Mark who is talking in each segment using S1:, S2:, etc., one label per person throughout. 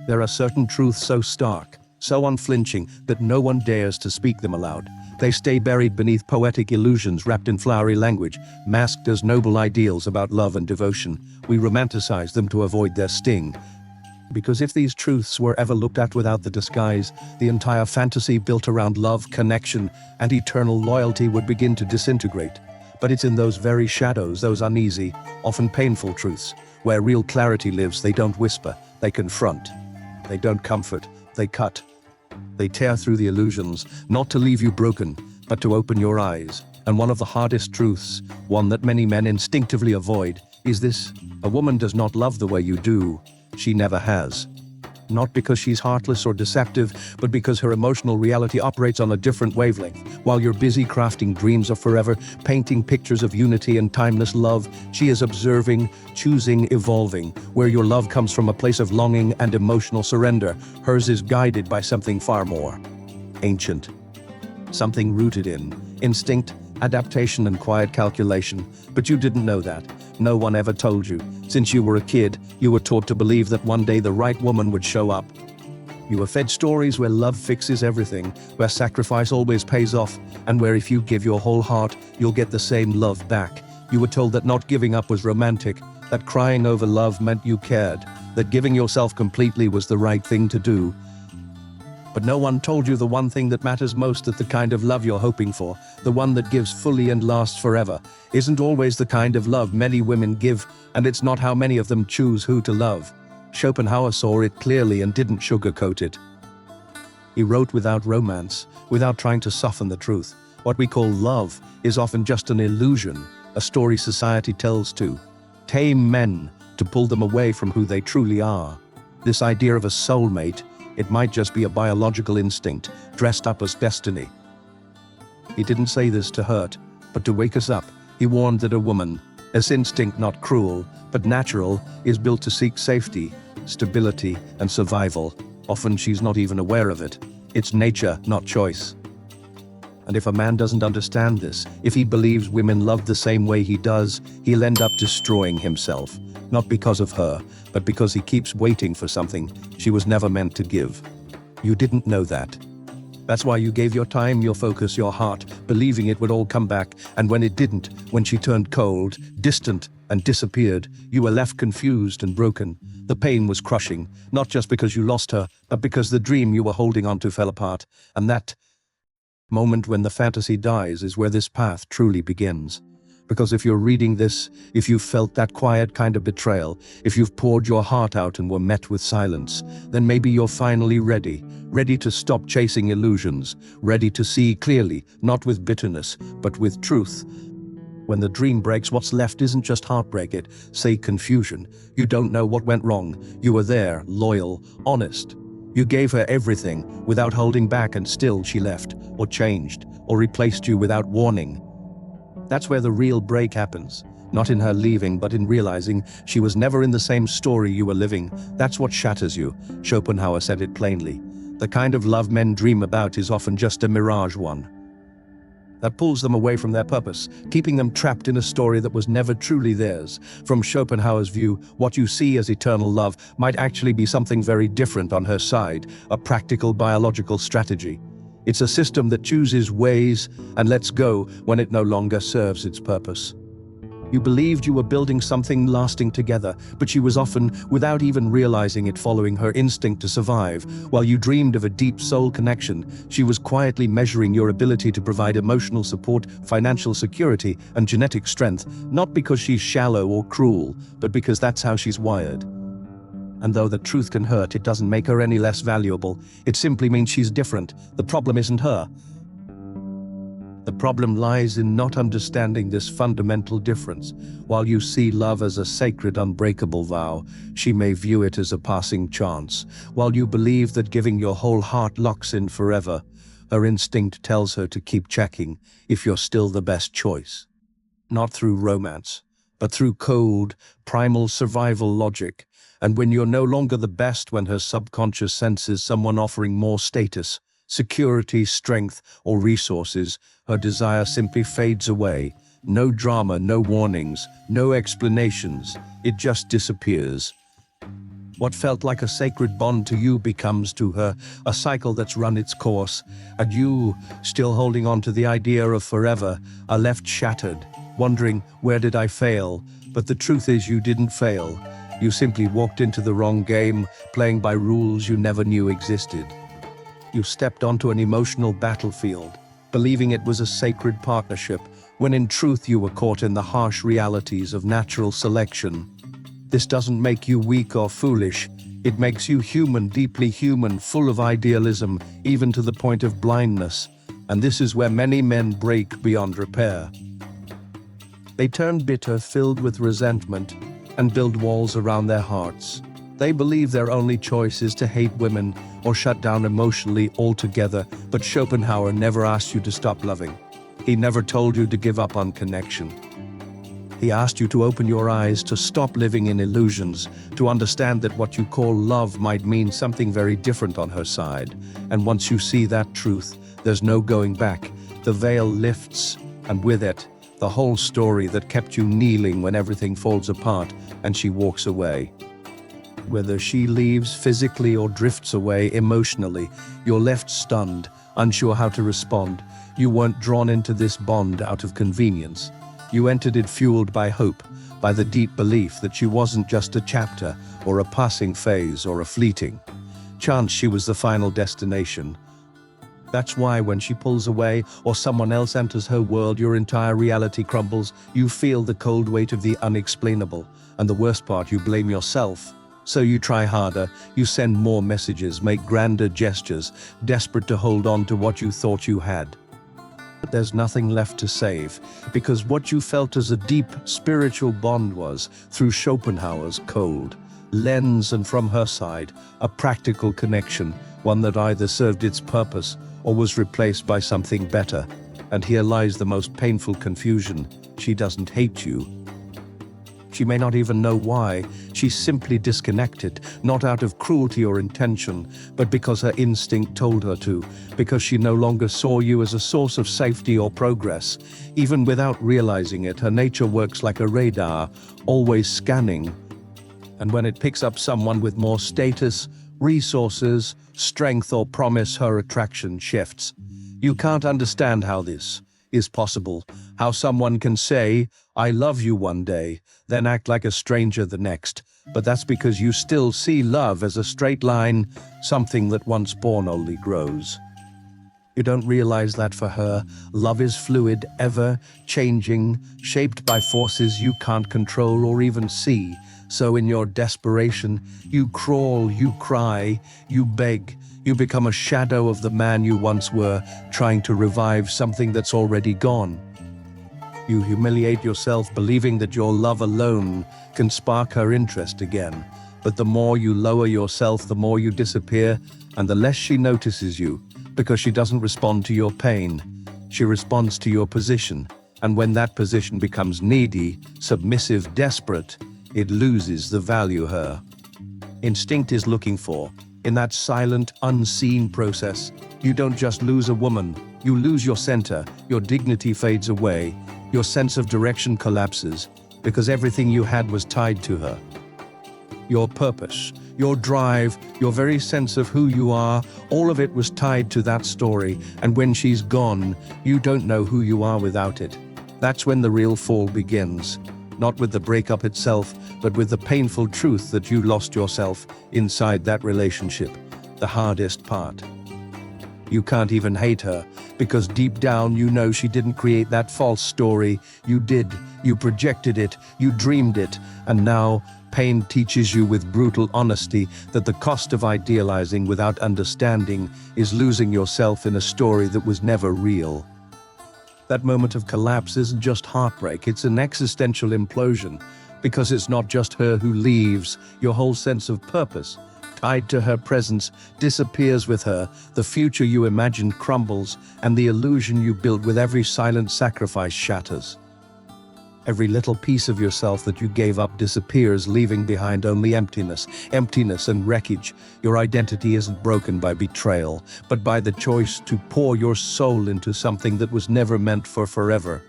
S1: There are certain truths so stark, so unflinching, that no one dares to speak them aloud. They stay buried beneath poetic illusions wrapped in flowery language, masked as noble ideals about love and devotion. We romanticize them to avoid their sting. Because if these truths were ever looked at without the disguise, the entire fantasy built around love, connection, and eternal loyalty would begin to disintegrate. But it's in those very shadows, those uneasy, often painful truths, where real clarity lives. They don't whisper, they confront. They don't comfort, they cut. They tear through the illusions, not to leave you broken, but to open your eyes. And one of the hardest truths, one that many men instinctively avoid, is this: a woman does not love the way you do. She never has. Not because she's heartless or deceptive, but because her emotional reality operates on a different wavelength. While you're busy crafting dreams of forever, painting pictures of unity and timeless love, she is observing, choosing, evolving. Where your love comes from a place of longing and emotional surrender, hers is guided by something far more ancient. Something rooted in instinct, adaptation, and quiet calculation. But you didn't know that. No one ever told you. Since you were a kid, you were taught to believe that one day the right woman would show up. You were fed stories where love fixes everything, where sacrifice always pays off, and where if you give your whole heart, you'll get the same love back. You were told that not giving up was romantic, that crying over love meant you cared, that giving yourself completely was the right thing to do. But no one told you the one thing that matters most, that the kind of love you're hoping for, the one that gives fully and lasts forever, isn't always the kind of love many women give, and it's not how many of them choose who to love. Schopenhauer saw it clearly and didn't sugarcoat it. He wrote without romance, without trying to soften the truth. What we call love is often just an illusion, a story society tells to tame men, to pull them away from who they truly are. This idea of a soulmate, it might just be a biological instinct, dressed up as destiny. He didn't say this to hurt, but to wake us up. He warned that a woman, as instinct not cruel, but natural, is built to seek safety, stability, and survival. Often she's not even aware of it. It's nature, not choice. And if a man doesn't understand this, if he believes women love the same way he does, he'll end up destroying himself. Not because of her, but because he keeps waiting for something she was never meant to give. You didn't know that. That's why you gave your time, your focus, your heart, believing it would all come back, and when it didn't, when she turned cold, distant, and disappeared, you were left confused and broken. The pain was crushing, not just because you lost her, but because the dream you were holding on to fell apart. And that moment when the fantasy dies is where this path truly begins. Because if you're reading this, if you've felt that quiet kind of betrayal, if you've poured your heart out and were met with silence, then maybe you're finally ready to stop chasing illusions, ready to see clearly, not with bitterness, but with truth. When the dream breaks, what's left isn't just heartbreak, it's confusion. You don't know what went wrong. You were there, loyal, honest. You gave her everything without holding back, and still she left, or changed, or replaced you without warning. That's where the real break happens. Not in her leaving, but in realizing she was never in the same story you were living. That's what shatters you. Schopenhauer said it plainly. The kind of love men dream about is often just a mirage one that pulls them away from their purpose, keeping them trapped in a story that was never truly theirs. From Schopenhauer's view, what you see as eternal love might actually be something very different on her side, a practical biological strategy. It's a system that chooses ways and lets go when it no longer serves its purpose. You believed you were building something lasting together, but she was often, without even realizing it, following her instinct to survive. While you dreamed of a deep soul connection, she was quietly measuring your ability to provide emotional support, financial security, and genetic strength, not because she's shallow or cruel, but because that's how she's wired. And though the truth can hurt, it doesn't make her any less valuable. It simply means she's different. The problem isn't her. The problem lies in not understanding this fundamental difference. While you see love as a sacred, unbreakable vow, she may view it as a passing chance. While you believe that giving your whole heart locks in forever, her instinct tells her to keep checking if you're still the best choice. Not through romance, but through cold, primal survival logic. And when you're no longer the best, when her subconscious senses someone offering more status, security, strength, or resources, her desire simply fades away. No drama, no warnings, no explanations. It just disappears. What felt like a sacred bond to you becomes to her a cycle that's run its course, and you, still holding on to the idea of forever, are left shattered, wondering, where did I fail? But the truth is you didn't fail. You simply walked into the wrong game, playing by rules you never knew existed. You stepped onto an emotional battlefield, believing it was a sacred partnership, when in truth you were caught in the harsh realities of natural selection. This doesn't make you weak or foolish. It makes you human, deeply human, full of idealism, even to the point of blindness. And this is where many men break beyond repair. They turn bitter, filled with resentment, and build walls around their hearts. They believe their only choice is to hate women or shut down emotionally altogether, but Schopenhauer never asked you to stop loving. He never told you to give up on connection. He asked you to open your eyes, to stop living in illusions, to understand that what you call love might mean something very different on her side. And once you see that truth, there's no going back. The veil lifts, and with it, the whole story that kept you kneeling when everything falls apart, and she walks away. Whether she leaves physically or drifts away emotionally, you're left stunned, unsure how to respond. You weren't drawn into this bond out of convenience. You entered it fueled by hope, by the deep belief that she wasn't just a chapter, or a passing phase, or a fleeting chance. She was the final destination. That's why when she pulls away, or someone else enters her world, your entire reality crumbles. You feel the cold weight of the unexplainable, and the worst part, you blame yourself. So you try harder, you send more messages, make grander gestures, desperate to hold on to what you thought you had. But there's nothing left to save, because what you felt as a deep spiritual bond was, through Schopenhauer's cold lens and from her side, a practical connection, one that either served its purpose or was replaced by something better. And here lies the most painful confusion. She doesn't hate you. She may not even know why. She's simply disconnected, not out of cruelty or intention, but because her instinct told her to, because she no longer saw you as a source of safety or progress. Even without realizing it, her nature works like a radar, always scanning. And when it picks up someone with more status, resources, strength, or promise, her attraction shifts. You can't understand how this is possible, how someone can say, "I love you" one day, then act like a stranger the next. But that's because you still see love as a straight line, something that once born only grows. You don't realize that for her, love is fluid, ever changing, shaped by forces you can't control or even see. So in your desperation, you crawl, you cry, you beg. You become a shadow of the man you once were, trying to revive something that's already gone. You humiliate yourself, believing that your love alone can spark her interest again. But the more you lower yourself, the more you disappear, and the less she notices you, because she doesn't respond to your pain. She responds to your position, and when that position becomes needy, submissive, desperate, it loses the value her instinct is looking for. In that silent, unseen process, you don't just lose a woman, you lose your center, your dignity fades away, your sense of direction collapses, because everything you had was tied to her. Your purpose, your drive, your very sense of who you are, all of it was tied to that story, and when she's gone, you don't know who you are without it. That's when the real fall begins. Not with the breakup itself, but with the painful truth that you lost yourself inside that relationship, the hardest part. You can't even hate her, because deep down you know she didn't create that false story. You did, you projected it, you dreamed it, and now pain teaches you with brutal honesty that the cost of idealizing without understanding is losing yourself in a story that was never real. That moment of collapse isn't just heartbreak, it's an existential implosion, because it's not just her who leaves. Your whole sense of purpose, tied to her presence, disappears with her. The future you imagined crumbles, and the illusion you built with every silent sacrifice shatters. Every little piece of yourself that you gave up disappears, leaving behind only emptiness and wreckage. Your identity isn't broken by betrayal, but by the choice to pour your soul into something that was never meant for forever.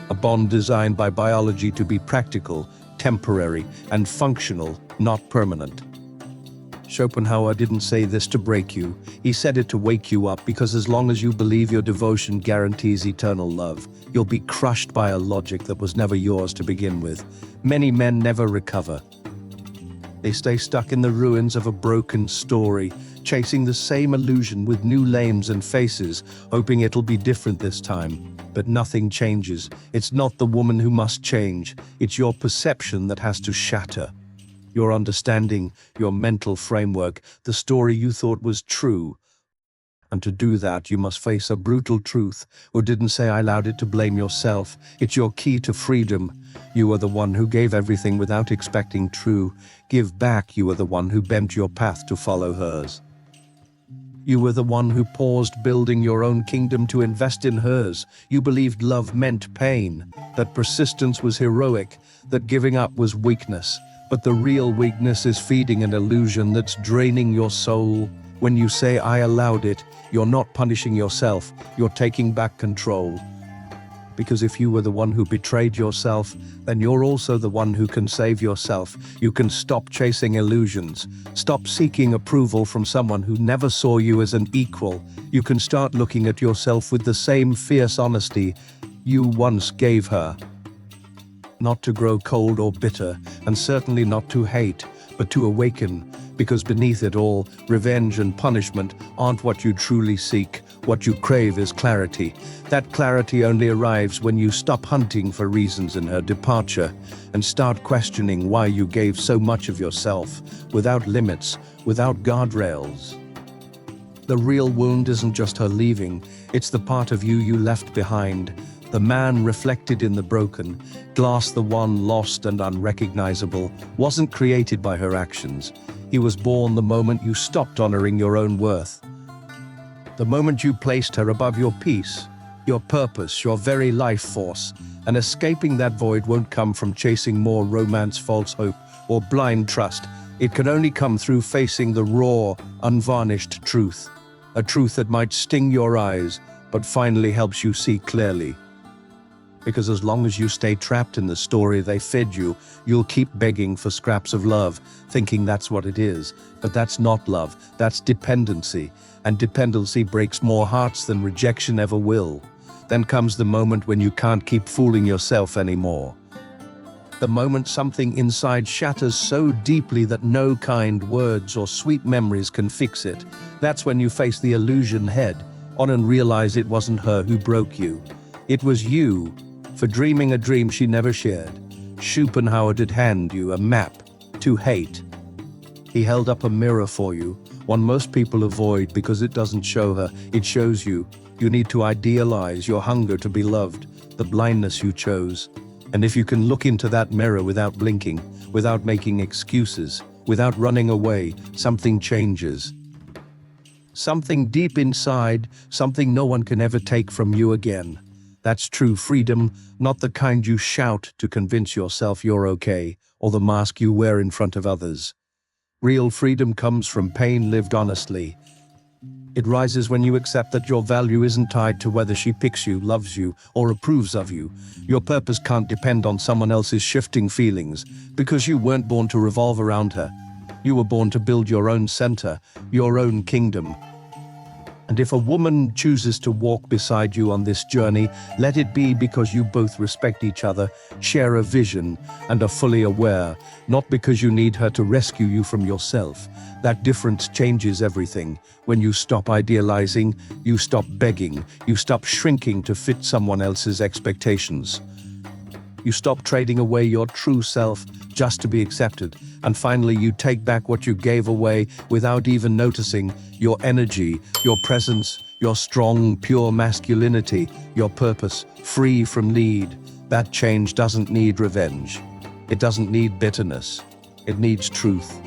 S1: A bond designed by biology to be practical, temporary, and functional, not permanent. Schopenhauer didn't say this to break you. He said it to wake you up, because as long as you believe your devotion guarantees eternal love, you'll be crushed by a logic that was never yours to begin with. Many men never recover. They stay stuck in the ruins of a broken story, chasing the same illusion with new names and faces, hoping it'll be different this time. But nothing changes. It's not the woman who must change. It's your perception that has to shatter. Your understanding, your mental framework, the story you thought was true. And to do that, you must face a brutal truth. Or didn't say I allowed it to blame yourself. It's your key to freedom. You are the one who gave everything without expecting true. Give back. You are the one who bent your path to follow hers. You were the one who paused building your own kingdom to invest in hers. You believed love meant pain, that persistence was heroic, that giving up was weakness. But the real weakness is feeding an illusion that's draining your soul. When you say, I allowed it, you're not punishing yourself, you're taking back control. Because if you were the one who betrayed yourself, then you're also the one who can save yourself. You can stop chasing illusions. Stop seeking approval from someone who never saw you as an equal. You can start looking at yourself with the same fierce honesty you once gave her. Not to grow cold or bitter, and certainly not to hate, but to awaken, because beneath it all, revenge and punishment aren't what you truly seek. What you crave is clarity. That clarity only arrives when you stop hunting for reasons in her departure and start questioning why you gave so much of yourself, without limits, without guardrails. The real wound isn't just her leaving, it's the part of you left behind. The man reflected in the broken glass, the one lost and unrecognizable, wasn't created by her actions. He was born the moment you stopped honoring your own worth. The moment you placed her above your peace, your purpose, your very life force. And escaping that void won't come from chasing more romance, false hope, or blind trust. It can only come through facing the raw, unvarnished truth. A truth that might sting your eyes, but finally helps you see clearly. Because as long as you stay trapped in the story they fed you, you'll keep begging for scraps of love, thinking that's what it is. But that's not love, that's dependency. And dependency breaks more hearts than rejection ever will. Then comes the moment when you can't keep fooling yourself anymore. The moment something inside shatters so deeply that no kind words or sweet memories can fix it. That's when you face the illusion head on and realize it wasn't her who broke you. It was you, for dreaming a dream she never shared. Schopenhauer did hand you a map to hate. He held up a mirror for you, one most people avoid because it doesn't show her, it shows you. You need to idealize your hunger to be loved, the blindness you chose. And if you can look into that mirror without blinking, without making excuses, without running away, something changes. Something deep inside, something no one can ever take from you again. That's true freedom, not the kind you shout to convince yourself you're okay, or the mask you wear in front of others. Real freedom comes from pain lived honestly. It rises when you accept that your value isn't tied to whether she picks you, loves you, or approves of you. Your purpose can't depend on someone else's shifting feelings, because you weren't born to revolve around her. You were born to build your own center, your own kingdom. And if a woman chooses to walk beside you on this journey, let it be because you both respect each other, share a vision, and are fully aware, not because you need her to rescue you from yourself. That difference changes everything. When you stop idealizing, you stop begging, you stop shrinking to fit someone else's expectations. You stop trading away your true self just to be accepted, and finally you take back what you gave away without even noticing: your energy, your presence, your strong, pure masculinity, your purpose, free from need. That change doesn't need revenge. It doesn't need bitterness. It needs truth.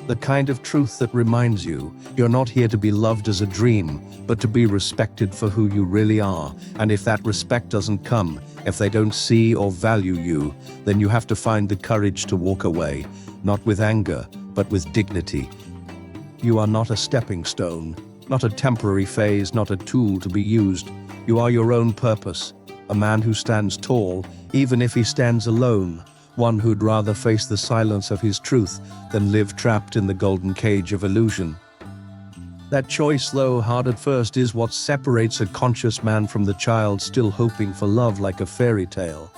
S1: The kind of truth that reminds you you're not here to be loved as a dream, but to be respected for who you really are. And if that respect doesn't come, if they don't see or value you, then you have to find the courage to walk away, not with anger, but with dignity. You are not a stepping stone, not a temporary phase, not a tool to be used. You are your own purpose, a man who stands tall, even if he stands alone. one who'd rather face the silence of his truth than live trapped in the golden cage of illusion. That choice, though hard at first, is what separates a conscious man from the child still hoping for love like a fairy tale.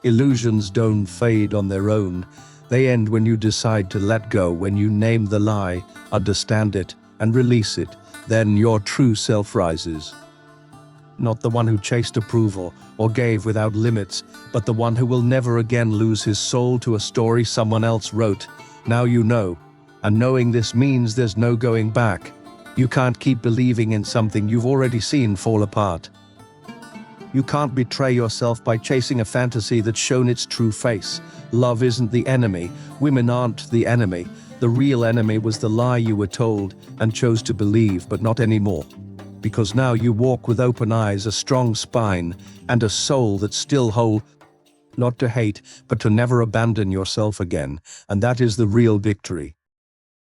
S1: Illusions don't fade on their own. They end when you decide to let go, when you name the lie, understand it, and release it. Then your true self rises. Not the one who chased approval or gave without limits, but the one who will never again lose his soul to a story someone else wrote. Now you know, and knowing this means there's no going back. You can't keep believing in something you've already seen fall apart. You can't betray yourself by chasing a fantasy that's shown its true face. Love isn't the enemy. Women aren't the enemy. The real enemy was the lie you were told and chose to believe, but not anymore. Because now you walk with open eyes, a strong spine, and a soul that's still whole. Not to hate, but to never abandon yourself again. And that is the real victory.